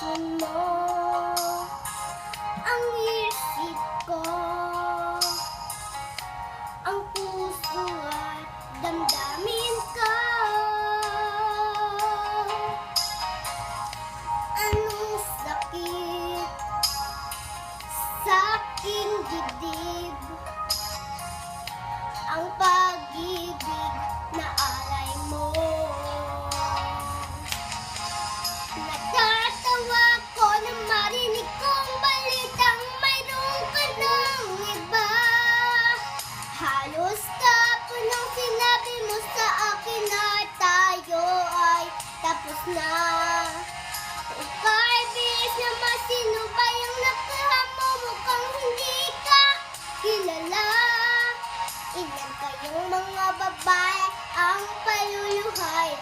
puso mo ang isip ko, ang puso at damdamin ko. Anong sakit sa aking dibdib, ang pag-ibig na alay mo. Natatawa ko na marinig kong balitang mayroon ka ng iba. Halos tapos nang sinabi mo sa akin na tayo ay tapos na. Ukay, bilis naman, sino ba yung nakuha mo? Mukhang hindi ka kilala. Ilan kayong mga babae ang paluluhay?